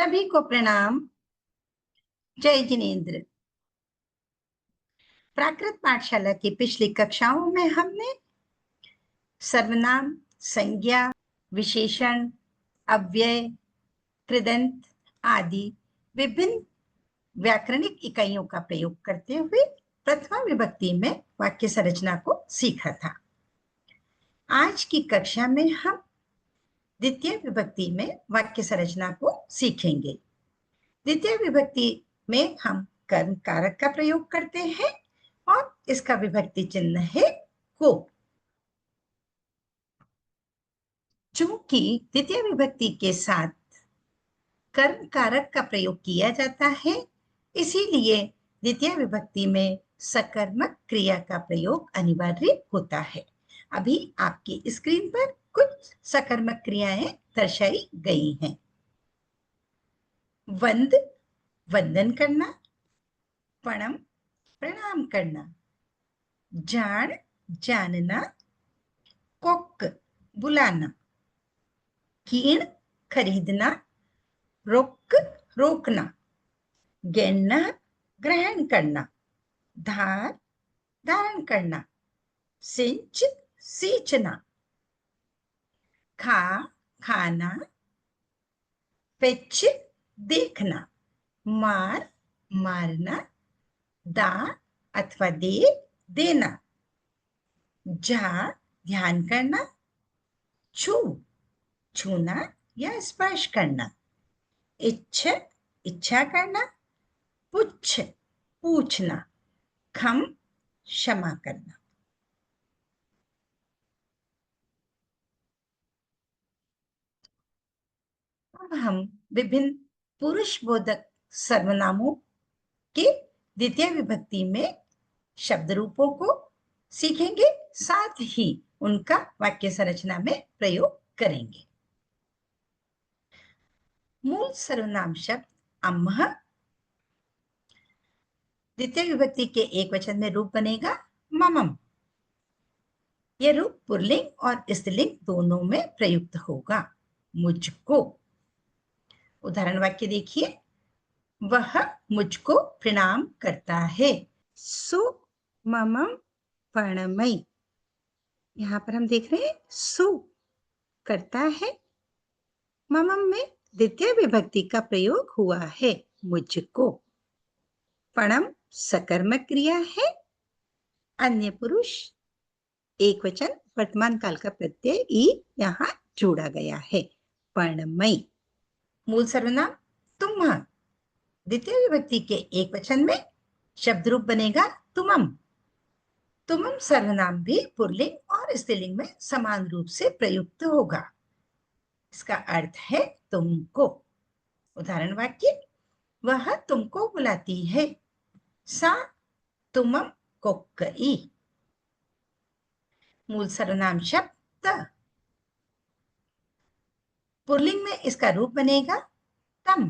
सभी को प्रणाम। जय जिनेन्द्र। प्राकृत पाठशाला की पिछली कक्षाओं में हमने सर्वनाम, संज्ञा, विशेषण, अव्यय, कृदंत आदि विभिन्न व्याकरणिक इकाइयों का प्रयोग करते हुए प्रथमा विभक्ति में वाक्य संरचना को सीखा था। आज की कक्षा में हम द्वितीय विभक्ति में वाक्य संरचना को सीखेंगे। द्वितीय विभक्ति में हम कर्म कारक का प्रयोग करते हैं और इसका विभक्ति चिन्ह है को। चूंकि द्वितीय विभक्ति के साथ कर्म कारक का प्रयोग किया जाता है, इसीलिए द्वितीय विभक्ति में सकर्मक क्रिया का प्रयोग अनिवार्य होता है। अभी आपकी स्क्रीन पर कुछ सकर्मक क्रियाएं दर्शाई गई हैं। वंद वंदन करना, प्रणाम प्रणाम करना, जान जानना, कोक बुलाना, कीण खरीदना, रोक रोकना, गैना ग्रहण करना, धार धारण करना, सिंच सींचना, खा खाना, पिच देखना, मार मारना, दा अथवा दे देना, जा ध्यान करना, छू छूना या स्पर्श करना, इच्छ इच्छा करना, पुच्छ पूछना, खम क्षमा करना। अब हम विभिन्न पुरुष बोधक सर्वनामों के द्वितीय विभक्ति में शब्द रूपों को सीखेंगे, साथ ही उनका वाक्य संरचना में प्रयोग करेंगे। मूल सर्वनाम शब्द अम्ह द्वितीय विभक्ति के एक वचन में रूप बनेगा ममम। यह रूप पुल्लिंग और स्त्रीलिंग दोनों में प्रयुक्त होगा। मुझको। उदाहरण वाक्य देखिए, वह मुझको प्रणाम करता है। सु ममम प्रणमय। यहाँ पर हम देख रहे हैं सु करता है, ममम में द्वितीय विभक्ति का प्रयोग हुआ है मुझको। प्रणम सकर्मक क्रिया है। अन्य पुरुष एक वचन वर्तमान काल का प्रत्यय ई यहाँ जोड़ा गया है, प्रणमय। मूल सर्वनाम तुम्ह द्वितीय विभक्ति के एक वचन में शब्द रूप बनेगा तुमम। तुमम सर्वनाम भी पुल्लिंग और स्त्रीलिंग में समान रूप से प्रयुक्त होगा। इसका अर्थ है तुमको। उदाहरण वाक्य, वह तुमको बुलाती है। सा तुमम कोक्कई। मूल सर्वनाम शब्द पुल्लिंग में इसका रूप बनेगा तम।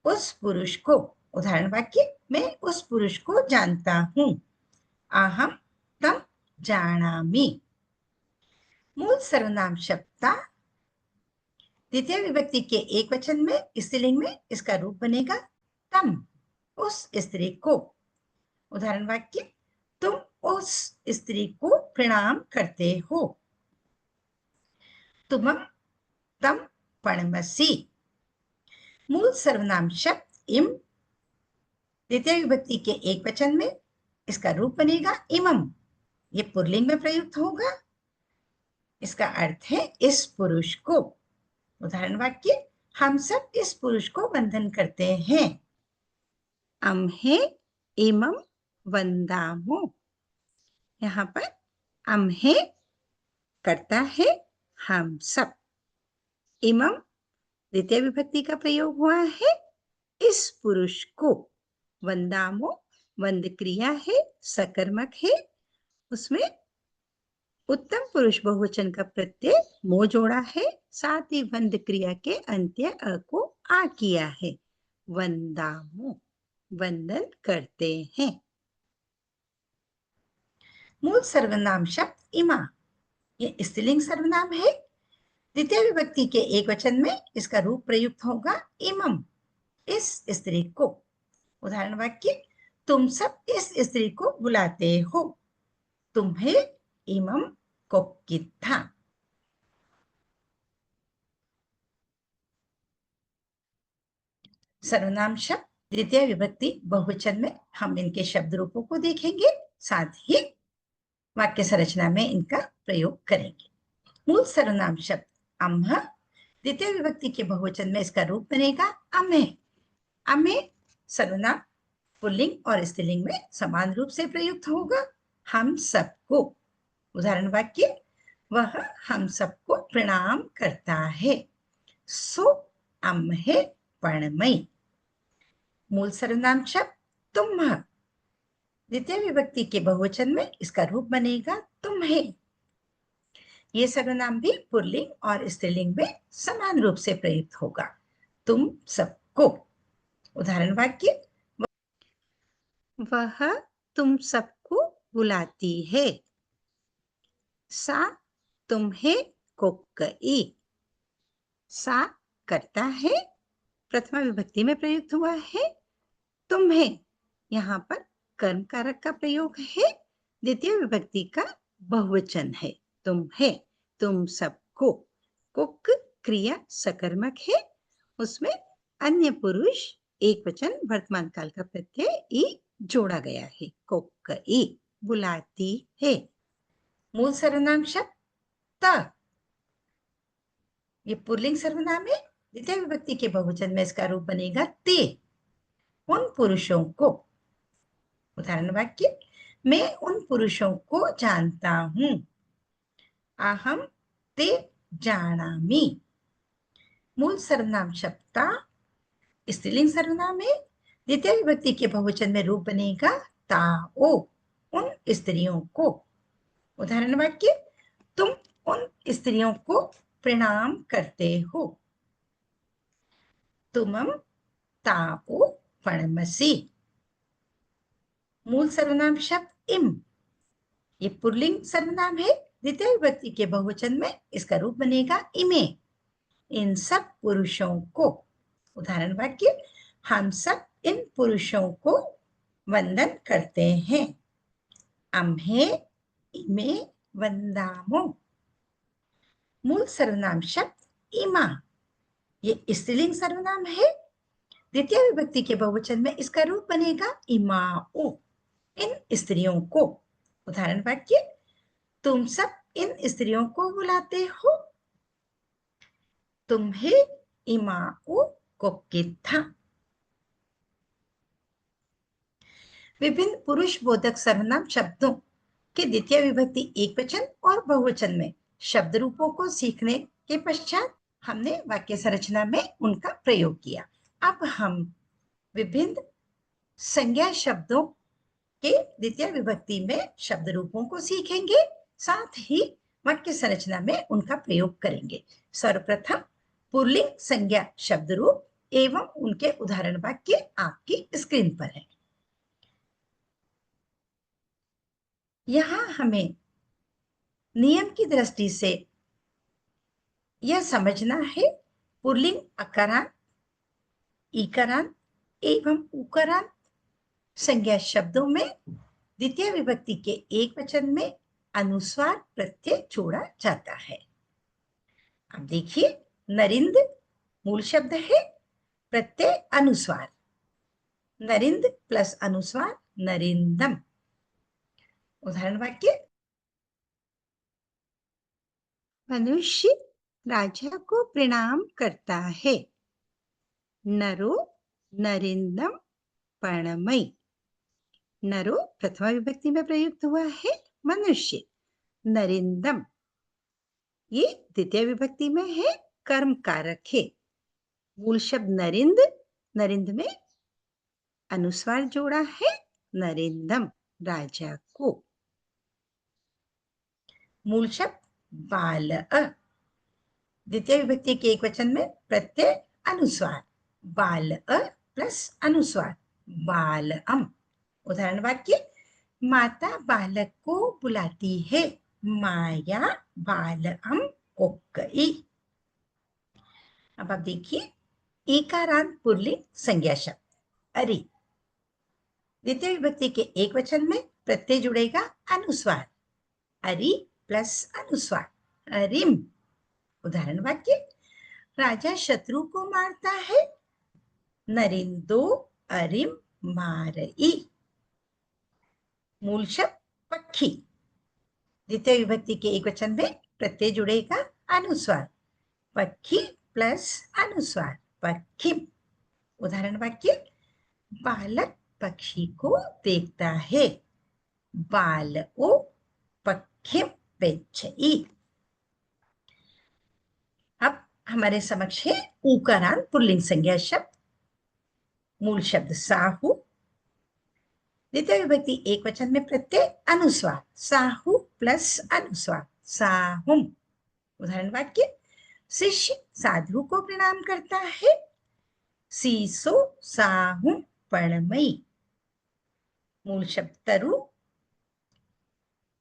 उस पुरुष को। उदाहरण वाक्य, मैं उस पुरुष को जानता हूं। अहम तम जानामि। मूल सर्वनाम शब्द द्वितीय विभक्ति के एक वचन में स्त्रीलिंग में इसका रूप बनेगा तम, उस स्त्री को। उदाहरण वाक्य, तुम उस स्त्री को प्रणाम करते हो। तुमम तम प्रणमसि। मूल सर्वनाम शब्द इम द्वितीय विभक्ति के एक वचन में इसका रूप बनेगा इमम। ये पुल्लिंग में प्रयुक्त होगा। इसका अर्थ है इस पुरुष को। उदाहरण वाक्य, हम सब इस पुरुष को वंदन करते हैं। अम्हे इमम वंदामो। यहाँ पर अम्हे करता है हम सब, इमम द्वितीय विभक्ति का प्रयोग हुआ है इस पुरुष को। वंदामो वंद क्रिया है, सकर्मक है, उसमें उत्तम पुरुष बहुवचन का प्रत्यय मो जोड़ा है, साथ ही वंद क्रिया के अंत्य अ को आ किया है। वंदामो वंदन करते हैं। मूल सर्वनाम शब्द इमा, ये स्त्रीलिंग सर्वनाम है। द्वितीय विभक्ति के एक वचन में इसका रूप प्रयुक्त होगा इमम, इस स्त्री को। उदाहरण वाक्य, तुम सब इस स्त्री को बुलाते हो, तुम्हें इमम कोक्किथा। सर्वनाम शब्द द्वितीय विभक्ति बहुवचन में हम इनके शब्द रूपों को देखेंगे, साथ ही वाक्य संरचना में इनका प्रयोग करेंगे। मूल सर्वनाम शब्द अम्ह, द्वितीय विभक्ति के बहुवचन में इसका रूप बनेगा अम्हे। अम्हे सर्वनाम पुल्लिंग और स्त्रीलिंग में समान रूप से प्रयुक्त होगा, हम सबको। उदाहरण वाक्य, वह हम सबको प्रणाम करता है, सो अम्हे पणमई। मूल सर्वनाम शब्द तुम्ह, द्वितीय विभक्ति के बहुवचन में इसका रूप बनेगा तुम्हें। ये सर्वनाम भी पुल्लिंग और स्त्रीलिंग में समान रूप से प्रयुक्त होगा, तुम सबको। उदाहरण वाक्य, वह तुम सबको बुलाती है, सा तुम्हें कोक्कई। सा करता है, प्रथमा विभक्ति में प्रयुक्त हुआ है। तुम्हें यहाँ पर कर्म कारक का प्रयोग है, द्वितीय विभक्ति का बहुवचन है तुम्हें, तुम सबको। कुक क्रिया सकर्मक है, उसमें अन्य पुरुष एक वचन वर्तमान काल का प्रत्यय ई जोड़ा गया है, कोक्कई बुलाती है। मूल सर्वनाम शब्द त, ये पुल्लिंग सर्वनाम है, द्वितीय विभक्ति के बहुवचन में इसका रूप बनेगा ते, उन पुरुषों को। उदाहरण वाक्य, मैं उन पुरुषों को जानता हूं, अहम ते जानामि। मूल सर्वनाम शब्द ता स्त्रीलिंग सर्वनाम है, द्वितीय विभक्ति के बहुवचन में रूप बनेगा ताओ, उन स्त्रियों को। उदाहरण वाक्य, तुम उन स्त्रियों को प्रणाम करते हो, तुमम ताओ पणमसी। मूल सर्वनाम शब्द इम, ये पुल्लिंग सर्वनाम है, द्वितीय विभक्ति के बहुवचन में इसका रूप बनेगा इमे, इन सब पुरुषों को। उदाहरण वाक्य, हम सब इन पुरुषों को वंदन करते हैं, अम्हे इमे वंदामो। मूल सर्वनाम शब्द इमा, ये स्त्रीलिंग सर्वनाम है, द्वितीय विभक्ति के बहुवचन में इसका रूप बनेगा इमाओ, इन स्त्रियों को। उदाहरण वाक्य, तुम सब इन स्त्रियों को बुलाते हो, तुम्हें इमाओ कोक्किथा। विभिन्न पुरुष बोधक सर्वनाम शब्दों के द्वितीय विभक्ति एक वचन और बहुवचन में शब्द रूपों को सीखने के पश्चात हमने वाक्य संरचना में उनका प्रयोग किया। अब हम विभिन्न संज्ञा शब्दों के द्वितीय विभक्ति में शब्द रूपों को सीखेंगे, साथ ही वाक्य संरचना में उनका प्रयोग करेंगे। सर्वप्रथम पुल्लिंग संज्ञा शब्द रूप एवं उनके उदाहरण वाक्य आपकी स्क्रीन पर है। यहां हमें नियम की दृष्टि से यह समझना है, पुल्लिंग अकारांत, ईकारांत एवं उकारांत संज्ञा शब्दों में द्वितीय विभक्ति के एक वचन में अनुस्वार प्रत्यय जोड़ा जाता है। अब देखिए, नरिंद मूल शब्द है, प्रत्यय अनुस्वार, नरिंद प्लस अनुस्वार नरिंदम। उदाहरण वाक्य, मनुष्य राजा को प्रणाम करता है, नरो नरिंदम पणमई। नरो प्रथमा विभक्ति में प्रयुक्त हुआ है, मनुष्य। नरिंदम ये द्वितीय विभक्ति में है, कर्म कारक है। मूल शब्द नरिंद, नरिंद में अनुस्वार जोड़ा है, नरिंदम राजा को। मूल शब्द बाल, द्वितीय विभक्ति के एक वचन में प्रत्यय अनुस्वार, बाल प्लस अनुस्वार बालअम। उदाहरण वाक्य, माता बालक को बुलाती है, माया बालअम कोक्कई। अब आप देखिए एकारांत पुल्लिंग संज्ञा शब्द अरि। द्वितीय विभक्ति के एक वचन में प्रत्यय जुड़ेगा अनुस्वार, अरि प्लस अनुस्वार अरिम। उदाहरण वाक्य, राजा शत्रु को मारता है, नरिंदो अरिम मारई। मूल शब्द पक्षी, द्वितीय विभक्ति के एक वचन में प्रत्यय जुड़ेगा अनुस्वार, पक्षी प्लस अनुस्वार पक्षिम। उदाहरण वाक्य, बालक पक्षी को देखता है, बालओ पक्षिम पेक्षई। अब हमारे समक्ष है ऊकारांत पुल्लिंग संज्ञा शब्द। मूल शब्द साहू, द्वितीय विभक्ति एक वचन में प्रत्यय अनुस्वार, साहू प्लस अनुस्वार साहुम। उदाहरण वाक्य, शिष्य साधु को प्रणाम करता है, सीसो साहुम पणमई। मूल शब्द तरु,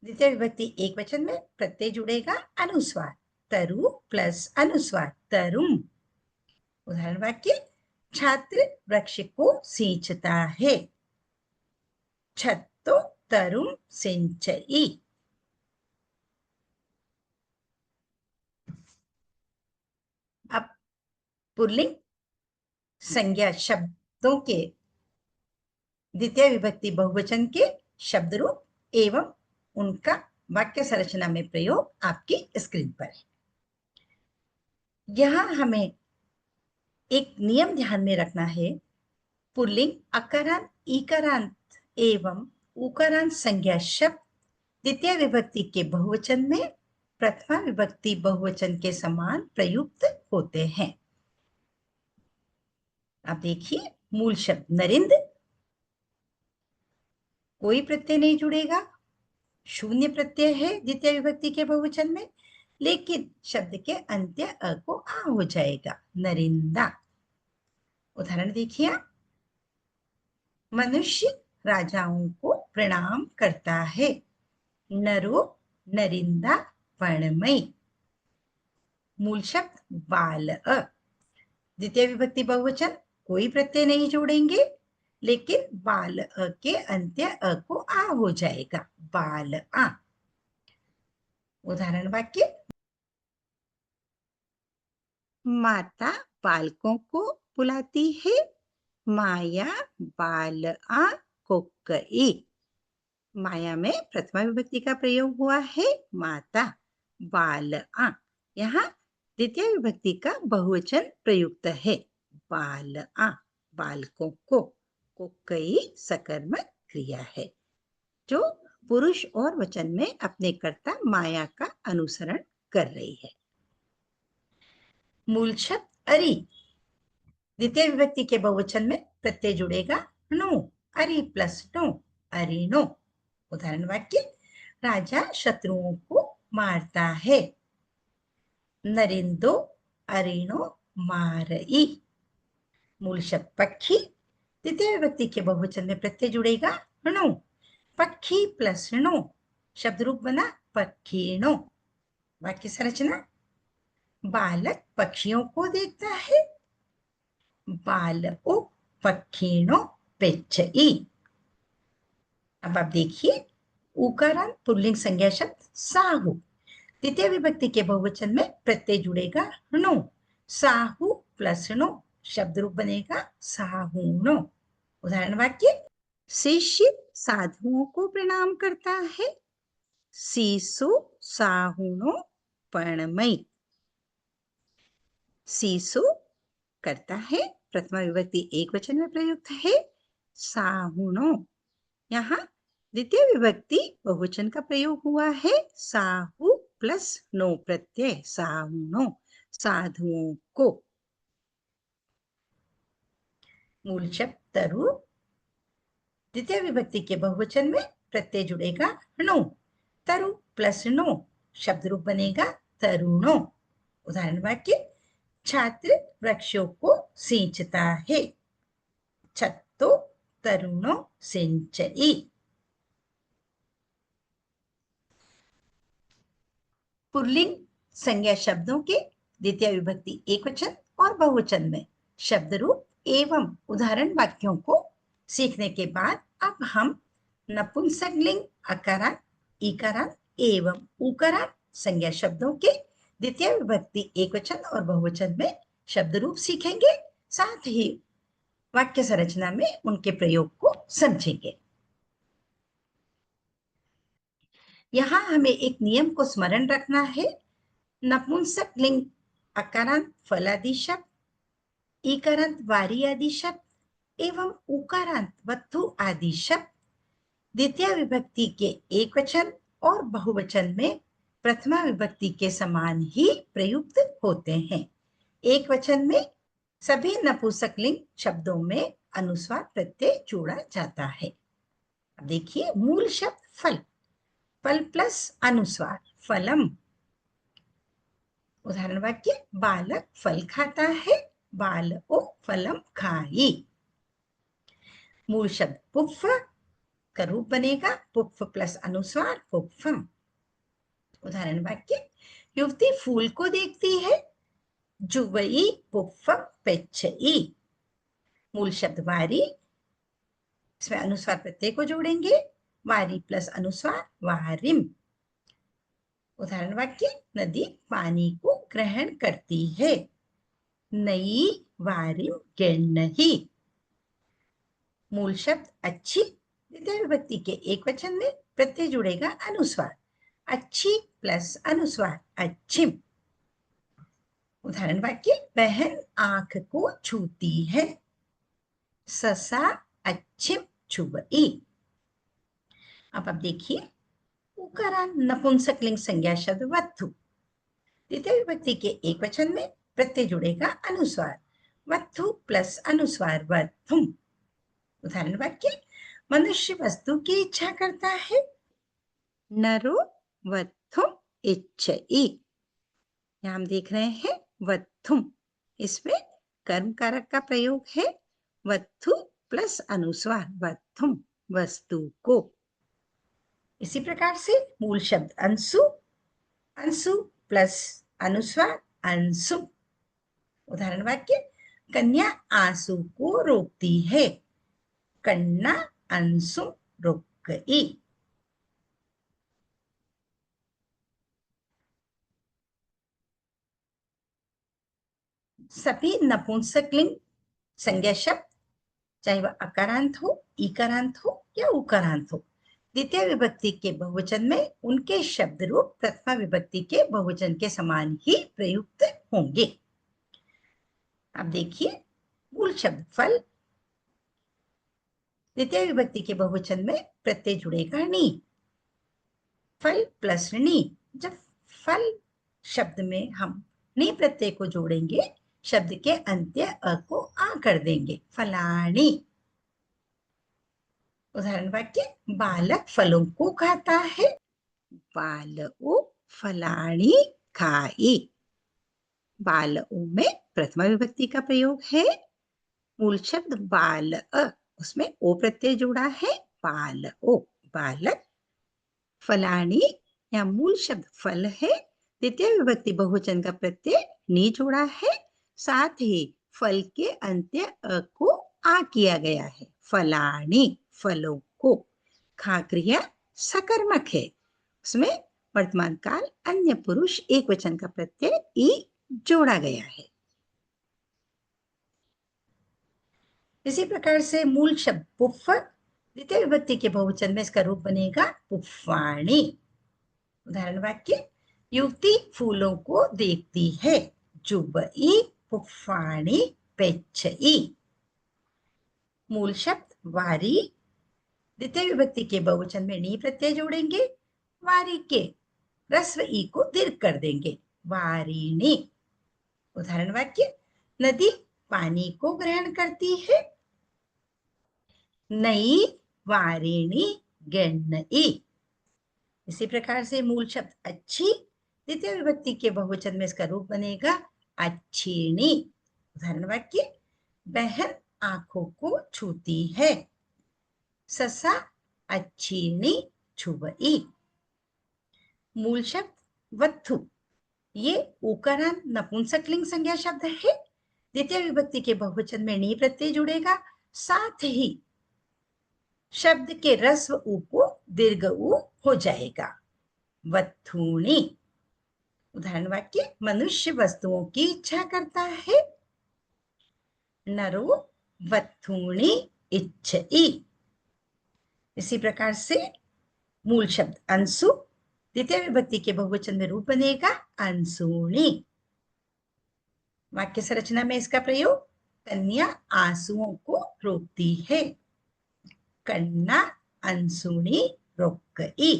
द्वितीय विभक्ति एक वचन में प्रत्यय जुड़ेगा अनुस्वार, तरु प्लस अनुस्वार तरुम। उदाहरण वाक्य, छात्र वृक्ष को सींचता है, छत्तो तरुम सिंचई। अब पुल्लिंग संज्ञा शब्दों के द्वितीय विभक्ति बहुवचन के शब्द रूप एवं उनका वाक्य संरचना में प्रयोग आपकी स्क्रीन पर है। यहां हमें एक नियम ध्यान में रखना है, पुल्लिंग अकारांत ईकारांत एवं उकारांत संज्ञा शब्द द्वितीय विभक्ति के बहुवचन में प्रथमा विभक्ति बहुवचन के समान प्रयुक्त होते हैं। आप देखिए, मूल शब्द नरिंद, कोई प्रत्यय नहीं जुड़ेगा, शून्य प्रत्यय है द्वितीय विभक्ति के बहुवचन में, लेकिन शब्द के अंत्य अ को आ हो जाएगा, नरिंदा। उदाहरण देखिए, मनुष्य राजाओं को प्रणाम करता है, नरो नरिंदा पणमई। मूल शब्द बाल अ, द्वितीय विभक्ति बहुवचन, कोई प्रत्यय नहीं जोड़ेंगे, लेकिन बाल अ के अंत्य अ को आ हो जाएगा, बाल आ। उदाहरण वाक्य, माता बालकों को बुलाती है, माया बाल आ कोक्कई। माया में प्रथमा विभक्ति का प्रयोग हुआ है, माता बाल आ। यहाँ द्वितीय विभक्ति का बहुवचन प्रयुक्त है, बाल आ, बालकों को। कोक्कई सकर्मक क्रिया है जो पुरुष और वचन में अपने कर्ता माया का अनुसरण कर रही है। मूल शब्द अरि, द्वितीय विभक्ति के बहुवचन में प्रत्यय जुड़ेगा नो, अरि प्लस नो अरिनो। उदाहरण वाक्य, राजा शत्रुओं को मारता है, नरिंदो अरिनो मारई। मूल शब्द पक्षी, द्वितीय विभक्ति के बहुवचन में प्रत्यय जुड़ेगा नो, पक्षी प्लस नो, शब्द रूप बना पक्षीणो। वाक्य संरचना, बालक पक्षियों को देखता है, बालओ पक्षीणो पेक्षई। अब आप देखिए उकारांत पुल्लिंग संज्ञा शब्द साहू, द्वितीय विभक्ति के बहुवचन में प्रत्यय जुड़ेगा नो, साहू प्लस नो, शब्द रूप बनेगा साहूणो। उदाहरण वाक्य, शिष्य साधुओं को प्रणाम करता है, सीसु साहुणो पणमई। सीसु करता है, प्रथमा विभक्ति एक वचन में प्रयुक्त है, साहुणो। यहाँ द्वितीय विभक्ति बहुवचन का प्रयोग हुआ है, साहू प्लस नो प्रत्यय साहुणो, साधुओं को। मूल शब्द तरु, द्वितीय विभक्ति के बहुवचन में प्रत्यय जुड़ेगा नो, तरु प्लस नो, शब्द रूप बनेगा तरुणो। उदाहरण वाक्य, छात्र वृक्षों को सींचता है, छत्तो तरुणो सिंचई। पुल्लिंग संज्ञा शब्दों के द्वितीय विभक्ति एक वचन और और बहुवचन में शब्द रूप एवं उदाहरण वाक्यों को सीखने के बाद अब हम नपुंसकलिंग अकारांत, इकारांत एवं उकारांत संज्ञा शब्दों के द्वितीय विभक्ति एकवचन और बहुवचन में शब्द रूप सीखेंगे, साथ ही वाक्य संरचना में उनके प्रयोग को समझेंगे। यहाँ हमें एक नियम को स्मरण रखना है। नपुंसकलिंग अकारांत फलादि शब्द, इकारांत वारी आदि शब्द एवं उकारांत वस्तु आदि शब्द द्वितीय विभक्ति के एकवचन और बहुवचन में प्रथमा विभक्ति के समान ही प्रयुक्त होते हैं। एकवचन में सभी नपुंसकलिंग शब्दों में अनुस्वार प्रत्यय जोड़ा जाता है। देखिए, मूल शब्द फल, फल प्लस अनुस्वार फलम। उदाहरण वाक्य, बालक फल खाता है, बालको फलम खाई। मूल शब्द पुफ्फ का रूप बनेगा पुफ्फ प्लस अनुस्वार पुफ्फम। उदाहरण वाक्य, युवती फूल को देखती है, जुवई पुफ्फम पेच्छई। मूल शब्द वारी, इसमें अनुस्वार प्रत्यय को जोड़ेंगे, वारी प्लस अनुस्वार वारिम। उदाहरण वाक्य, नदी पानी को ग्रहण करती है, नई वारिम गेन्नही। मूल शब्द अच्छी, द्वितीय विभक्ति के एकवचन में प्रत्यय जुड़ेगा अनुस्वार, अच्छी प्लस अनुस्वार अच्छिम। उदाहरण वाक्य, बहन आंख को छूती है, ससा अच्छिम छुबई। अब देखिए, उकारांत नपुंसकलिंग संज्ञा शब्द वत्थु, द्वितीय विभक्ति के एकवचन में प्रत्यय जुड़ेगा अनुस्वार, वत्थु प्लस अनुस्वार वत्थुम। उदाहरण वाक्य, मनुष्य वस्तु की इच्छा करता है, नरो वत्थुम इच्छई। यहां हम देख रहे हैं वत्थुम, इसमें कर्म कारक का प्रयोग है, वत्थु प्लस अनुस्वार वत्थुम वस्तु को। इसी प्रकार से मूल शब्द अंशु, अंशु प्लस अनुस्वार अंशुम। उदाहरण वाक्य, कन्या आंसू को रोकती है, कन्ना अंशुम रोकई। सभी नपुंसकलिंग संज्ञा शब्द, चाहे वह अकारांत हो, इकारांत हो या उकारांत हो, द्वितीय विभक्ति के बहुवचन में उनके शब्द रूप प्रथमा विभक्ति के बहुवचन के समान ही प्रयुक्त होंगे। अब देखिए, मूल शब्द फल, द्वितीय विभक्ति के बहुवचन में प्रत्यय जुड़ेगा नी, फल प्लस नी। जब फल शब्द में हम नी प्रत्यय को जोड़ेंगे, शब्द के अंत्य अ को आ कर देंगे, फलानी। उदाहरण वाक्य, बालक फलों को खाता है, बालओ फलानी खाई। बालओ में प्रथमा विभक्ति का प्रयोग है, मूल शब्द बाल, उसमें ओ प्रत्यय जुड़ा है, बालओ बालक। फलानी या मूल शब्द फल है, द्वितीय विभक्ति बहुवचन का प्रत्यय नी जोड़ा है, साथ ही फल के अंत्य अ को आ किया गया है, फलानी फलों को। खा क्रिया सकर्मक है, उसमें वर्तमान काल अन्य पुरुष एक वचन का प्रत्यय ई जोड़ा गया है। इसी प्रकार से मूल शब्द पुफ्फ, द्वितीय विभक्ति के बहुवचन में इसका रूप बनेगा पुफ्फाणी। उदाहरण वाक्य, युवती फूलों को देखती है, जुबई पुफ्फाणी पेच्छई। मूल शब्द वारी, द्वितीय विभक्ति के बहुवचन में नी प्रत्यय जोड़ेंगे, वारी के रस्व ई को दीर्घ कर देंगे, वारिणी। उदाहरण वाक्य, नदी पानी को ग्रहण करती है, नई वारिणी गेन्नई। इसी प्रकार से मूल शब्द अच्छी, द्वितीय विभक्ति के बहुवचन में इसका रूप बनेगा अच्छीणी। उदाहरण वाक्य, बहन आंखों को छूती है, ससा अच्छीणी छुबई। मूल शब्द वत्थु, ये उकारांत नपुंसकलिंग संज्ञा शब्द है, द्वितीय विभक्ति के बहुवचन में नी प्रत्यय जुड़ेगा, साथ ही शब्द के रस्व उ को दीर्घ उ हो जाएगा। वत्थूनि। उदाहरण वाक्य, मनुष्य वस्तुओं की इच्छा करता है। नरो वत्थूनि इच्छति। इसी प्रकार से मूल शब्द अंशु, द्वितीय विभक्ति के बहुवचन में रूप बनेगा अंशुनि। वाक्य संरचना में इसका प्रयोग, कन्या आंसुओं को रोकती है। कन्ना अंशुनि रोक्कई।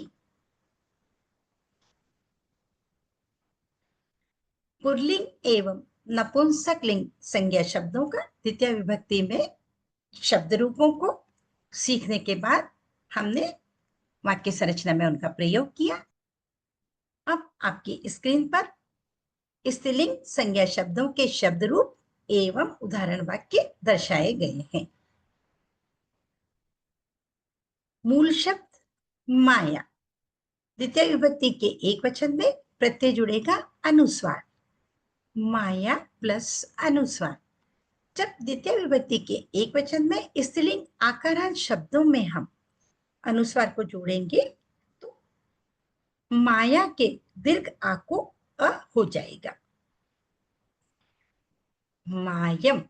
पुल्लिंग एवं नपुंसकलिंग संज्ञा शब्दों का द्वितीय विभक्ति में शब्द रूपों को सीखने के बाद हमने वाक्य संरचना में उनका प्रयोग किया। अब आपकी स्क्रीन पर स्त्रीलिंग संज्ञा शब्दों के शब्द रूप एवं उदाहरण वाक्य दर्शाए गए हैं। मूल शब्द माया, द्वितीय विभक्ति के एक वचन में प्रत्यय जुड़ेगा अनुस्वार। माया प्लस अनुस्वार। जब द्वितीय विभक्ति के एक वचन में स्त्रीलिंग आकारांत शब्दों में हम अनुस्वार को जोड़ेंगे तो माया के दीर्घ आ को अ हो जाएगा। मायम।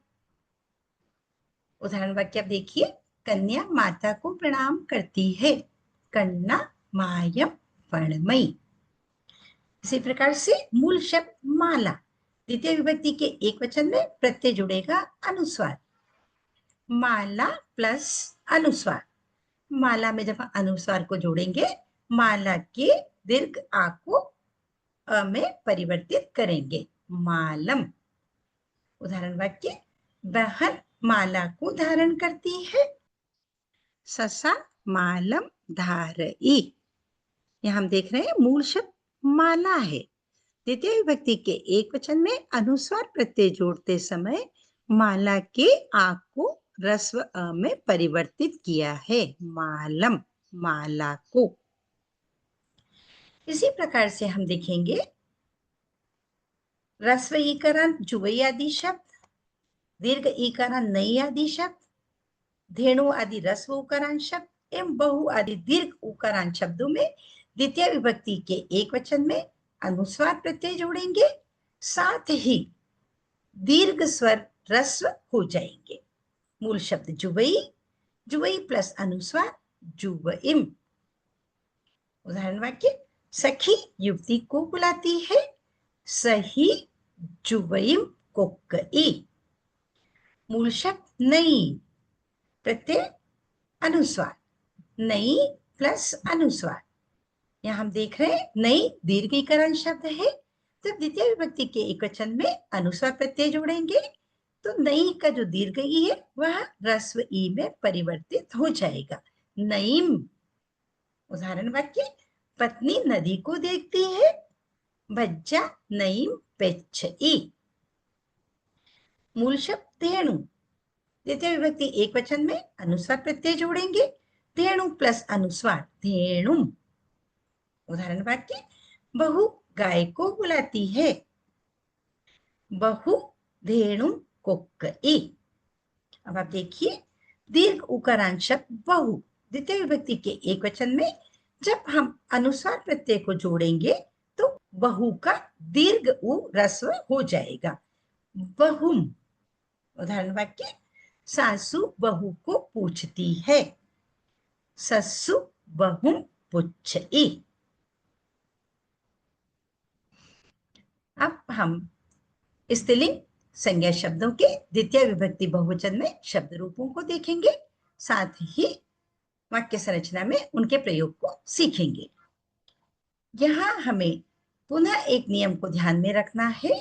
उदाहरण वाक्य आप देखिए, कन्या माता को प्रणाम करती है। कन्या मायम प्रणमयी। इसी प्रकार से मूल शब्द माला, द्वितीय विभक्ति के एक वचन में प्रत्यय जुड़ेगा अनुस्वार। माला प्लस अनुस्वार। माला में जब अनुस्वार को जोड़ेंगे, माला के दीर्घ आ को अ में परिवर्तित करेंगे। मालम। उदाहरण वाक्य, बहन माला को धारण करती है। ससा मालम धारई। यहां हम देख रहे हैं मूल शब्द माला है। द्वितीय विभक्ति के एक वचन में अनुस्वार प्रत्यय जोड़ते समय माला के आ को रस्व अ में परिवर्तित किया है। मालम, माला को। इसी प्रकार से हम देखेंगे रस्व ईकारांत जुवई आदि शब्द, दीर्घ ईकारांत नई आदि शब्द, धेनु आदि रस्व उकारांत शब्द एवं बहु आदि दीर्घ उकारांत शब्दों में द्वितीय विभक्ति के एक वचन में अनुस्वार प्रत्यय जोड़ेंगे, साथ ही दीर्घ स्वर रस्व हो जाएंगे। मूल शब्द जुवई, जुवई प्लस अनुस्वार जुवइम। उदाहरण वाक्य, सखी युवती को बुलाती है। सही जुवइम कोक्कई। मूल शब्द नई, प्रत्यय अनुस्वार, नई प्लस अनुस्वार। यहां हम देख रहे हैं नई दीर्घीकरण शब्द है, तो द्वितीय विभक्ति के एक वचन में अनुस्वार प्रत्यय जोड़ेंगे तो नई का जो दीर्घ ई है वह रस्व ई में परिवर्तित हो जाएगा। नईम। उदाहरण वाक्य, पत्नी नदी को देखती है। बच्चा नईम पेच्छई। मूल शब्द धेनु, द्वितीय विभक्ति एक वचन में अनुस्वार प्रत्यय जोड़ेंगे। धेनु प्लस अनुस्वार धेनुम। उदाहरण वाक्य, बहू गाय को बुलाती है। बहु धेनु कोक्कई। अब आप देखिए, दीर्घ उकारांत शब्द बहु, द्वितीय विभक्ति के एक वचन में जब हम अनुस्वार प्रत्यय को जोड़ेंगे तो बहु का दीर्घ उ रस्व हो जाएगा। बहुम। उदाहरण वाक्य, सासू बहू को पूछती है। सस्सु बहुम पुच्छई। अब हम स्त्रीलिंग संज्ञा शब्दों के द्वितीय विभक्ति बहुवचन में शब्द रूपों को देखेंगे, साथ ही वाक्य संरचना में उनके प्रयोग को सीखेंगे। यहाँ हमें पुनः एक नियम को ध्यान में रखना है।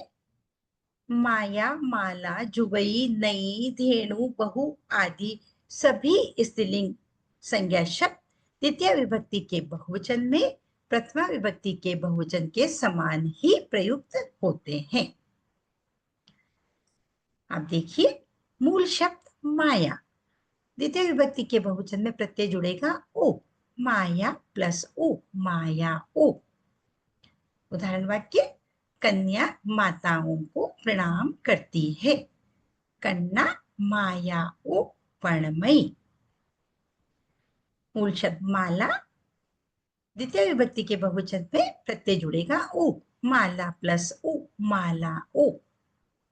माया, माला, जुवई, नई, धेनु, बहु आदि सभी स्त्रीलिंग संज्ञा शब्द द्वितीय विभक्ति के बहुवचन में प्रथमा विभक्ति के बहुवचन के समान ही प्रयुक्त होते हैं। आप देखिए, मूल शब्द माया, द्वितीय विभक्ति के बहुवचन में प्रत्यय जुड़ेगा ओ। माया प्लस ओ, माया ओ। उदाहरण वाक्य, कन्या माताओं को प्रणाम करती है। कन्ना माया ओ पर्णमयी। मूल शब्द माला, द्वितीय विभक्ति के बहुवचन में प्रत्यय जुड़ेगा ओ, माला प्लस ओ, माला ओ।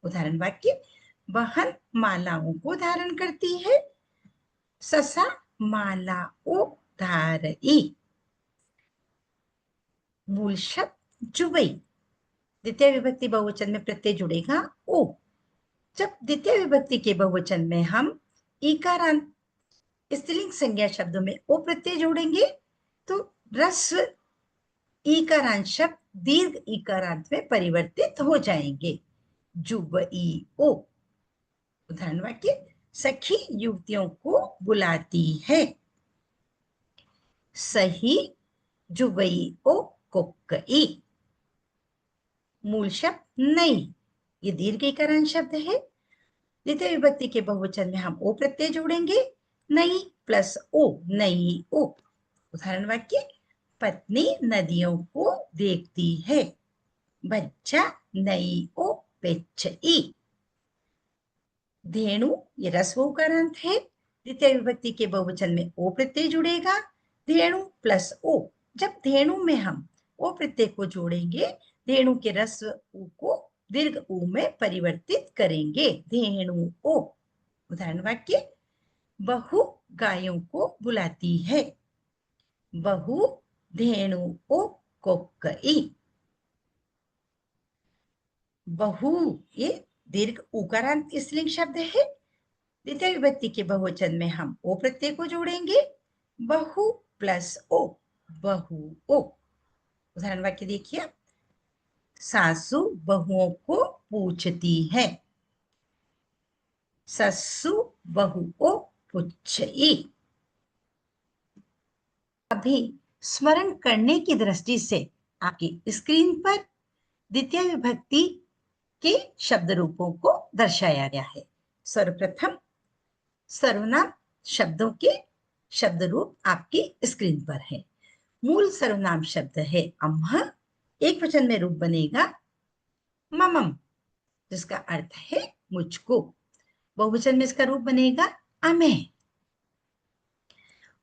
उदाहरण वाक्य, बहन मालाओं को धारण करती है, ससा माला ओ धारई। मूल शब्द जुबई, द्वितीय विभक्ति बहुवचन में प्रत्यय जुड़ेगा ओ। जब द्वितीय विभक्ति के बहुवचन में हम ईकारांत स्त्रीलिंग संज्ञा शब्दों में ओ प्रत्यय जोड़ेंगे तो ह्रस्व ईकारांत शब्द दीर्घ ईकारांत में परिवर्तित हो जाएंगे। जुबई ओ। उदाहरण वाक्य, सखी युवतियों को बुलाती है, सही जुबई ओ कोक्कई। मूल शब्द नई, ये दीर्घ ईकारांत शब्द है। द्वितीय विभक्ति के बहुवचन में हम ओ प्रत्यय जोड़ेंगे, नई प्लस ओ, नई ओ। उदाहरण वाक्य, पत्नी नदियों को देखती है, बच्चा नई ओ पेच्छई। धेनु, ये ह्रस्व उकारांत है। द्वितीय विभक्ति के बहुवचन में ओ प्रत्यय जुड़ेगा, धेनु प्लस ओ। जब धेनु में हम ओ प्रत्यय को जोड़ेंगे, धेनु के ह्रस्व उ को दीर्घ उ में परिवर्तित करेंगे, धेनु ओ। उदाहरण वाक्य, बहू गायों को बुलाती है, बहु धेनु ओ कोक्कई। बहु, ये दीर्घ उकारांत स्त्रीलिंग शब्द है। द्वितीय विभक्ति के बहुवचन में हम ओ प्रत्यय को जोड़ेंगे, बहु प्लस ओ, बहु ओ। उदाहरण वाक्य देखिए, सासू बहुओं को पूछती है, सस्सु बहु ओ पुच्छई। अभी स्मरण करने की दृष्टि से आपकी स्क्रीन पर द्वितीय विभक्ति के शब्द रूपों को दर्शाया गया है। सर्वप्रथम सर्वनाम शब्दों के शब्द रूप आपकी स्क्रीन पर है। मूल सर्वनाम शब्द है अम्ह, एक वचन में रूप बनेगा ममम, जिसका अर्थ है मुझको। बहुवचन में इसका रूप बनेगा अमे।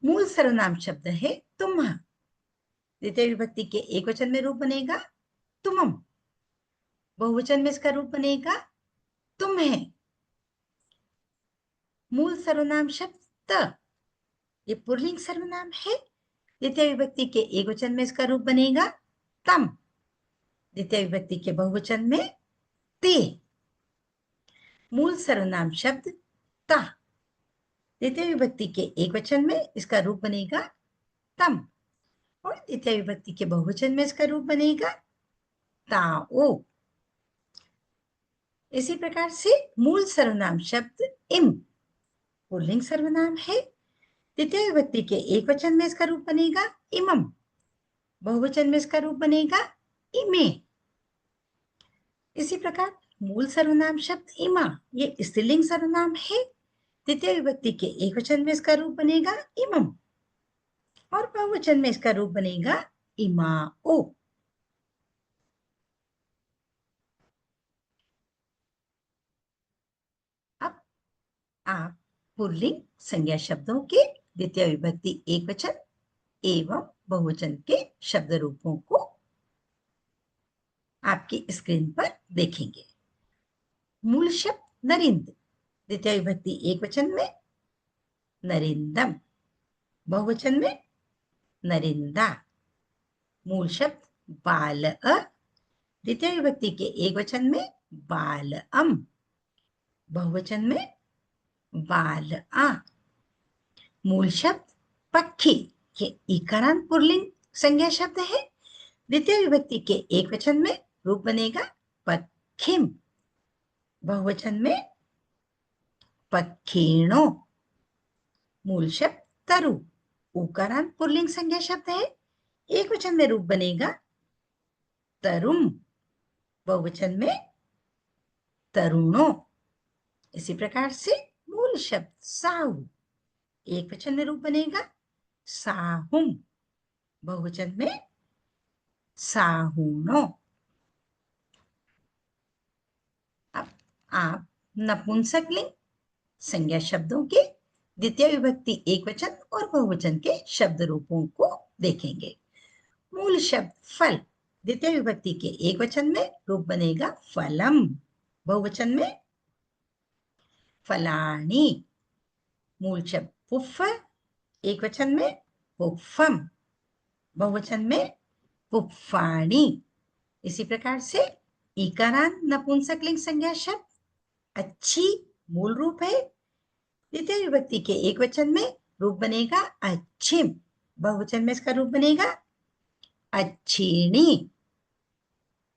मूल सर्वनाम शब्द है तुम्ह, द्वितीय विभक्ति के एक वचन में रूप बनेगा तुमम, बहुवचन में इसका रूप बनेगा तुम्हें। मूल सर्वनाम शब्द त, ये पुल्लिंग सर्वनाम है, द्वितीय विभक्ति के एक वचन में इसका रूप बनेगा तम, द्वितीय विभक्ति के बहुवचन में ते। मूल सर्वनाम शब्द ता, द्वितीय विभक्ति के एक वचन में इसका रूप बनेगा तम, और द्वितीय विभक्ति के बहुवचन में इसका रूप बनेगा ताओ। इसी प्रकार से मूल सर्वनाम शब्द इम पुल्लिंग सर्वनाम है, द्वितीय विभक्ति के एक वचन में इसका रूप बनेगा इमम, बहुवचन में इसका रूप बनेगा इमे। इसी प्रकार मूल सर्वनाम शब्द इमा, ये स्त्रीलिंग सर्वनाम है, द्वितीय विभक्ति के एक वचन में इसका रूप बनेगा इमम, और बहुवचन में इसका रूप बनेगा इमाओ। अब आप पुल्लिंग संज्ञा शब्दों के द्वितीय विभक्ति एक वचन एवं बहुवचन के शब्द रूपों को आपकी स्क्रीन पर देखेंगे। मूल शब्द नरिंद, द्वितीय विभक्ति एक वचन में नरिंदम, बहुवचन में नरिंदा। मूल शब्द बाल, द्वितीय विभक्ति के एक वचन में बालअम, बहुवचन में बालआ। मूल शब्द पक्षी, ये इकारांत पुल्लिंग संज्ञा शब्द है, द्वितीय विभक्ति के एक वचन में रूप बनेगा पक्षिम, बहुवचन में पक्षिणो। मूल शब्द तरु, उकारांत पुल्लिंग संज्ञा शब्द है, एक वचन में रूप बनेगा तरुम, बहुवचन में तरुणो। इसी प्रकार से मूल शब्द साहु, एक वचन में रूप बनेगा साहुम, बहुवचन में साहुणो। अब आप नपुंसकलिंग संज्ञा शब्दों के द्वितीय विभक्ति एकवचन और बहुवचन के शब्द रूपों को देखेंगे। मूल शब्द फल द्वितीय विभक्ति के एकवचन में रूप बनेगा फलम, बहुवचन में फलानी। मूल शब्द पुफ्फ एकवचन में पुफ्फम, बहुवचन में पुफ्फाणी। इसी प्रकार से इकारांत नपुंसकलिंग संज्ञा शब्द अच्छी मूल रूप है, द्वितीय विभक्ति के एकवचन में रूप बनेगा अच्छिम, बहुवचन में इसका रूप बनेगा अच्छिणी।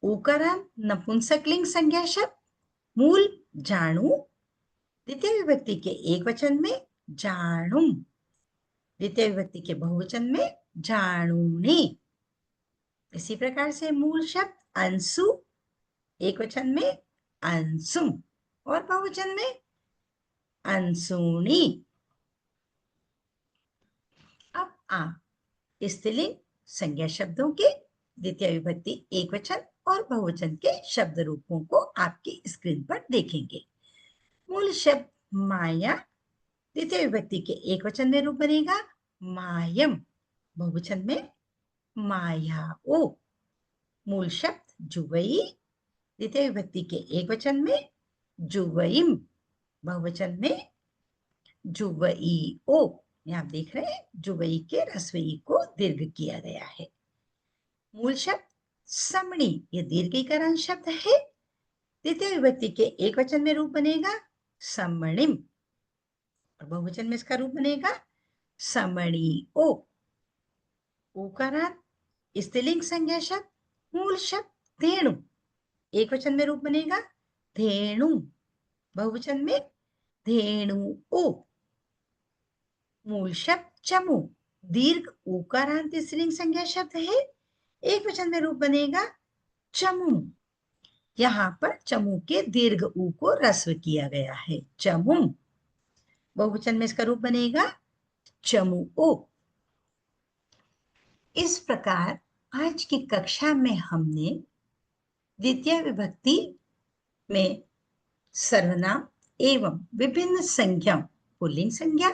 उकारांत नपुंसकलिंग संज्ञा शब्द मूल जाणु, द्वितीय विभक्ति के एकवचन में जाणुम, द्वितीय विभक्ति के बहुवचन में जाणुनी। इसी प्रकार से मूल शब्द अंशु एकवचन में अंशुम और बहुवचन में अंशुनी। अब आप स्त्रीलिंग संज्ञा शब्दों के द्वितीय विभक्ति एकवचन और बहुवचन के शब्द रूपों को आपकी स्क्रीन पर देखेंगे। मूल शब्द माया द्वितीय विभक्ति के एकवचन में रूप बनेगा मायम, बहुवचन में मायाओ। मूल शब्द जुवई द्वितीय विभक्ति के एकवचन में जुवईम, बहुवचन में जुवईओ। आप देख रहे हैं जुवई के रस्वई को दीर्घ किया गया है। मूल शब्द समणी ये दीर्घीकरण शब्द है, द्वितीय विभक्ति के एकवचन में रूप बनेगा समणिम और बहुवचन में इसका रूप बनेगा समणीओ। उकारांत स्त्रीलिंग संज्ञा शब्द मूल शब्द धेनु एकवचन में रूप बनेगा धेनु, बहुवचन में धेनुओ। मूल शब्द चमू दीर्घ उकारांत स्त्रीलिंग संज्ञा शब्द है, एकवचन में रूप बनेगा चमू। यहाँ पर चमू के दीर्घ ऊ को ह्रस्व किया गया है चमुम, बहुवचन में इसका रूप बनेगा चमुओ। इस प्रकार आज की कक्षा में हमने द्वितीय विभक्ति में सर्वनाम एवं विभिन्न संज्ञाओं पुल्लिंग संज्ञा,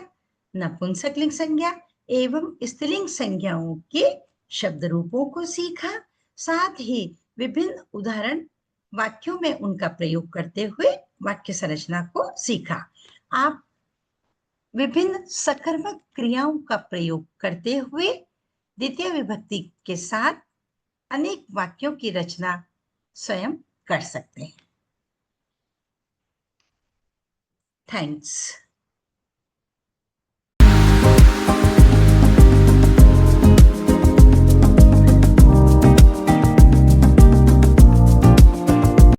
नपुंसकलिंग संज्ञा एवं स्त्रीलिंग संज्ञाओं के शब्द रूपों को सीखा। साथ ही विभिन्न उदाहरण वाक्यों में उनका प्रयोग करते हुए वाक्य संरचना को सीखा। आप विभिन्न सकर्मक क्रियाओं का प्रयोग करते हुए द्वितीय विभक्ति के साथ अनेक वाक्यों की रचना स्वयं कर सकते हैं। थैंक्स।